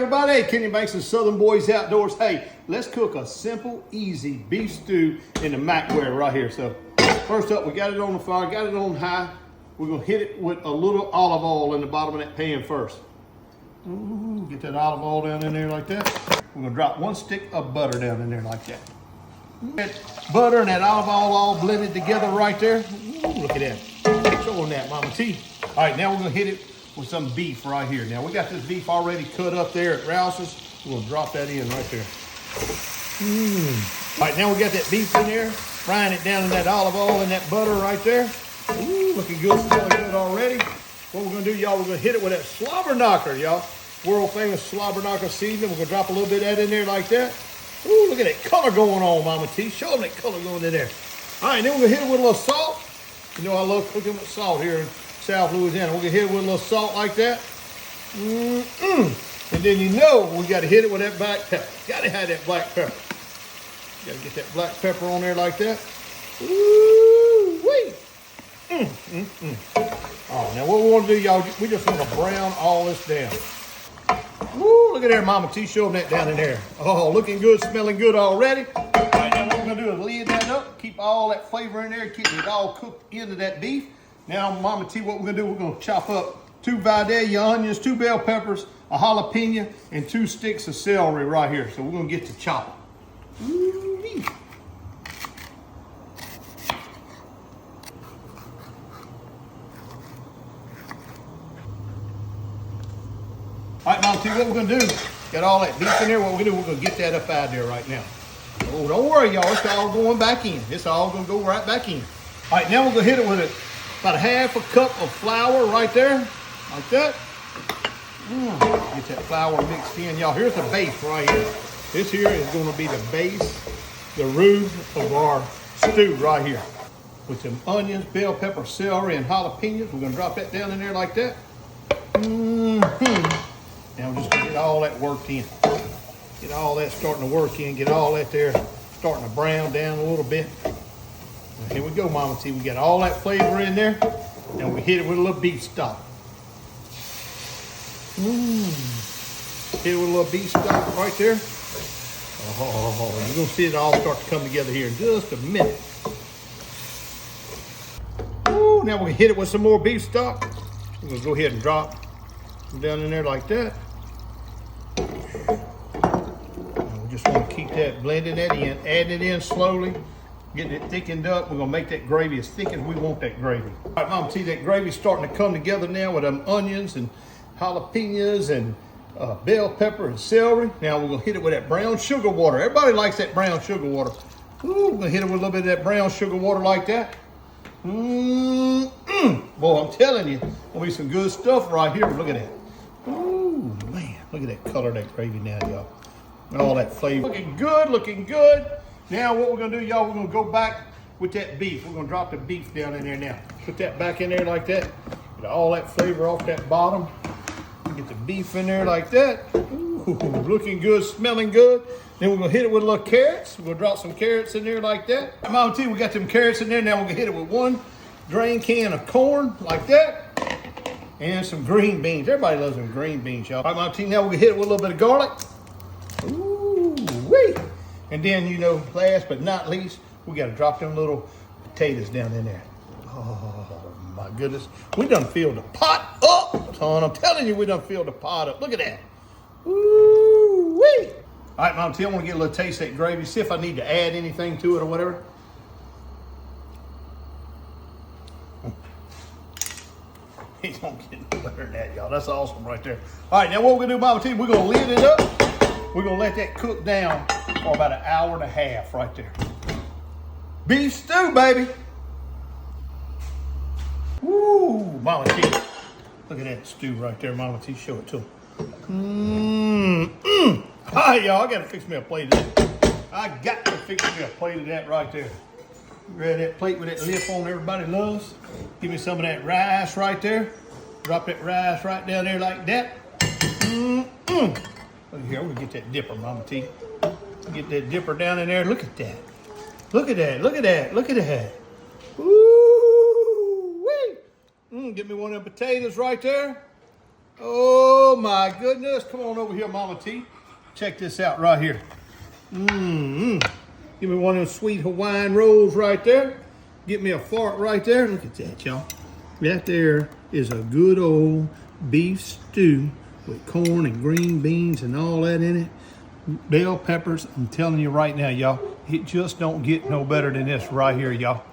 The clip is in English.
everybody. Hey, Kenny Banks and Southern Boys Outdoors. Hey, let's cook a simple, easy beef stew in the Macware right here. So first up, we got it on the fire, got it on high. We're gonna hit it with a little olive oil in the bottom of that pan first. Ooh, get that olive oil down in there like that. We're gonna drop 1 stick of butter down in there like that. That butter and that olive oil all blended together right there. Ooh, look at that. Showing that, Mama T. All right, now we're gonna hit it with some beef right here. Now we got this beef already cut up there at Rouse's. We're gonna drop that in right there. All right, now we got that beef in there, frying it down in that olive oil and that butter right there. Ooh, looking good, smelling good already. What we're gonna do, y'all, we're gonna hit it with that slobber knocker, y'all. World famous slobber knocker seasoning. We're gonna drop a little bit of that in there like that. Ooh, look at that color going on, Mama T. Show them that color going in there. All right, then we're gonna hit it with a little salt. You know I love cooking with salt here in South Louisiana. We're gonna hit it with a little salt like that. And then you know we gotta hit it with that black pepper. Gotta have that black pepper. Gotta get that black pepper on there like that. Ooh-wee. Oh, now what we want to do, y'all, we just want to brown all this down. Woo, look at there, Mama T, showing that down in there. Oh, looking good, smelling good already. All right, now what we're going to do is lid that up, keep all that flavor in there, keep it all cooked into that beef. Now, Mama T, what we're going to do, we're going to chop up 2 Vidalia onions, 2 bell peppers, a jalapeno, and 2 sticks of celery right here. So we're going to get to chopping. Woo-wee. All right, Mama T, what we're gonna do, got all that beef in there, what we're gonna do, we're gonna get that up out of there right now. Oh, don't worry, y'all, it's all going back in. It's all gonna go right back in. All right, now we're gonna hit it with about a 1/2 cup of flour right there, like that. Get that flour mixed in. Y'all, here's the base right here. This here is gonna be the base, the root of our stew right here. With some onions, bell pepper, celery, and jalapenos. We're gonna drop that down in there like that. Now we're just gonna get all that worked in. Get all that starting to work in, get all that there starting to brown down a little bit. Now here we go, Mama T. We got all that flavor in there. Now we hit it with a little beef stock. Hit it with a little beef stock right there. Oh, you're gonna see it all start to come together here in just a minute. Ooh, now we hit it with some more beef stock. We're gonna go ahead and drop them down in there like that. We just want to keep that, blending that in, adding it in slowly, getting it thickened up. We're gonna make that gravy as thick as we want that gravy. All right, Mom, see that gravy starting to come together now with them onions and jalapenos and bell pepper and celery. Now we're gonna hit it with that brown sugar water. Everybody likes that brown sugar water. Ooh, we're gonna hit it with a little bit of that brown sugar water like that. Boy, I'm telling you, there'll be some good stuff right here. Look at that. Ooh, man, look at that color of that gravy now, y'all. All that flavor. Looking good, looking good. Now what we're gonna do, y'all, we're gonna go back with that beef. We're gonna drop the beef down in there now. Put that back in there like that. Get all that flavor off that bottom. Get the beef in there like that. Ooh, looking good, smelling good. Then we're gonna hit it with a little carrots. We're gonna drop some carrots in there like that. Mama T, we got them carrots in there. Now we're gonna hit it with 1 drain can of corn like that. And some green beans. Everybody loves them green beans, y'all. All right, Mama T, now we're gonna hit it with a little bit of garlic. Ooh, wee. And then, you know, last but not least, we gotta drop them little potatoes down in there. Oh my goodness. We done filled the pot up, son. I'm telling you, we done filled the pot up. Look at that. Ooh, wee. All right, Mom T, I want to get a little taste of that gravy. See if I need to add anything to it or whatever. He's gonna get better than that, y'all. That's awesome right there. All right, now what we're gonna do, Mama T, we're gonna lid it up. We're gonna let that cook down for about 1.5 hours right there. Beef stew, baby. Woo, Mama T. Look at that stew right there, Mama T. Show it to him. All right, y'all, I gotta fix me a plate of that. I got to fix me a plate of that right there. Grab that plate with that lip on everybody loves. Give me some of that rice right there. Drop that rice right down there like that. Look here, we're gonna get that dipper, Mama T. Get that dipper down in there. Look at that. Look at that, look at that, look at that. Ooh, wee. Get me one of them potatoes right there. Oh my goodness. Come on over here, Mama T. Check this out right here. Give me one of those sweet Hawaiian rolls right there. Get me a fork right there. Look at that, y'all. That there is a good old beef stew with corn and green beans and all that in it. Bell peppers, I'm telling you right now, y'all, it just don't get no better than this right here, y'all.